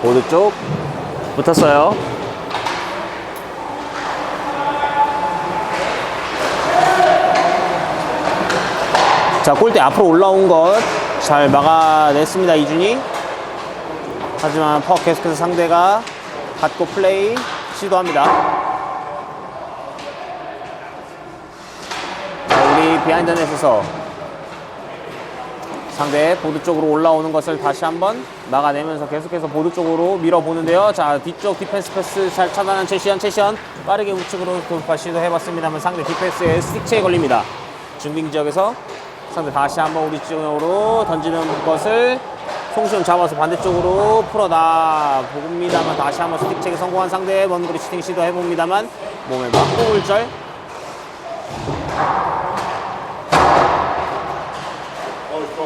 보드 쪽 붙었어요. 자, 골대 앞으로 올라온 것 잘 막아냈습니다. 이준이. 하지만 퍽 계속해서 상대가 받고 플레이 시도합니다. 우리 비하인드 넷에서 상대 보드 쪽으로 올라오는 것을 다시 한번 막아내면서 계속해서 보드 쪽으로 밀어보는데요. 자, 뒤쪽 디펜스 패스 잘 차단한 최시현 빠르게 우측으로 돌파 시도해봤습니다만 상대 디펜스에 스틱체에 걸립니다. 중빙 지역에서 상대 다시 한번 우리 쪽으로 던지는 것을 송시훈 잡아서 반대쪽으로 풀어다 봅니다만 다시 한번 스틱체에 성공한 상대 먼 거리 슈팅 시도해봅니다만 몸에 맞고 굴절.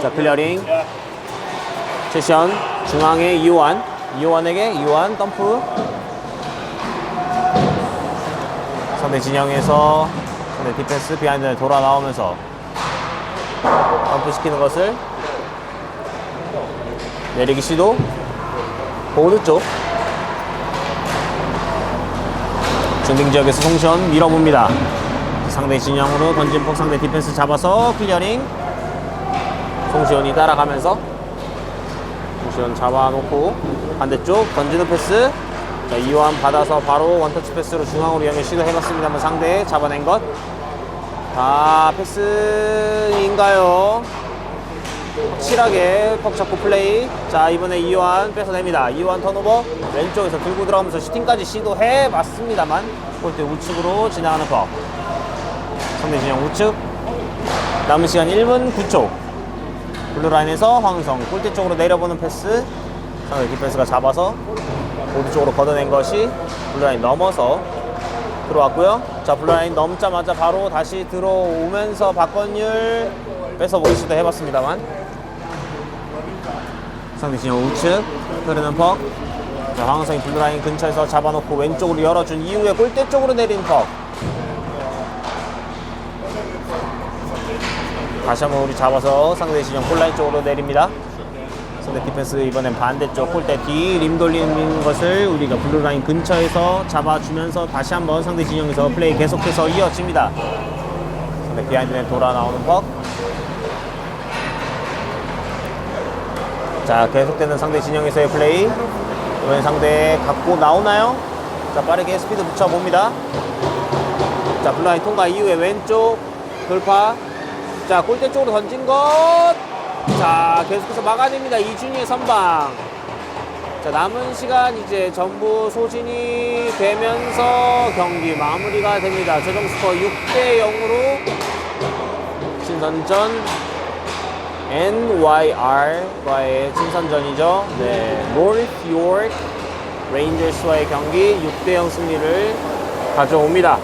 자, 클리어링. 세션 중앙에 이호환. 이호환에게 이호환 덤프. 상대 진영에서 상대 디펜스 비하인드에 돌아 나오면서 덤프 시키는 것을 내리기 시도. 보드 쪽 중딩 지역에서 송시현 밀어봅니다. 상대 진영으로 던진 폭 상대 디펜스 잡아서 클리어링. 송시현이 따라가면서 송시현 잡아놓고 반대쪽 던지는 패스. 자, 이호환 받아서 바로 원터치 패스로 중앙으로 연결 시도해봤습니다만 상대 잡아낸 것. 아, 패스인가요? 확실하게 퍽 잡고 플레이. 자, 이번에 이호환 뺏어냅니다. 이호환 턴오버 왼쪽에서 들고 들어가면서 슈팅까지 시도해봤습니다만 골대 우측으로 지나가는 퍽. 상대 진영 우측. 남은 시간 1분 9초. 블루라인에서 황성 골대 쪽으로 내려보는 패스. 상대 디펜스가 잡아서 보드 쪽으로 걷어낸 것이 블루라인 넘어서 들어왔고요. 자, 블루라인 넘자마자 바로 다시 들어오면서 박건율 뺏어보기 시도해봤습니다만 상대 진영 우측 흐르는 퍽. 자, 황성이 블루라인 근처에서 잡아놓고 왼쪽으로 열어준 이후에 골대 쪽으로 내린 퍽. 다시 한번 우리 잡아서 상대 진영 골라인 쪽으로 내립니다. 상대 디펜스 이번엔 반대쪽 골대 뒤 림 돌리는 것을 우리가 블루라인 근처에서 잡아주면서 다시 한번 상대 진영에서 플레이 계속해서 이어집니다. 상대 비하인드에 돌아 나오는 퍽. 자, 계속되는 상대 진영에서의 플레이. 이번엔 상대 갖고 나오나요? 자, 빠르게 스피드 붙여봅니다. 자, 블루라인 통과 이후에 왼쪽 돌파. 자, 골대 쪽으로 던진 것. 자, 계속해서 막아냅니다. 이준희의 선방. 자, 남은 시간 이제 전부 소진이 되면서 경기 마무리가 됩니다. 최종 스코어 6대 0으로 친선전 NYR과의 친선전이죠. 네, 노스 요크 레인저스와의 경기 6대 0 승리를 가져옵니다.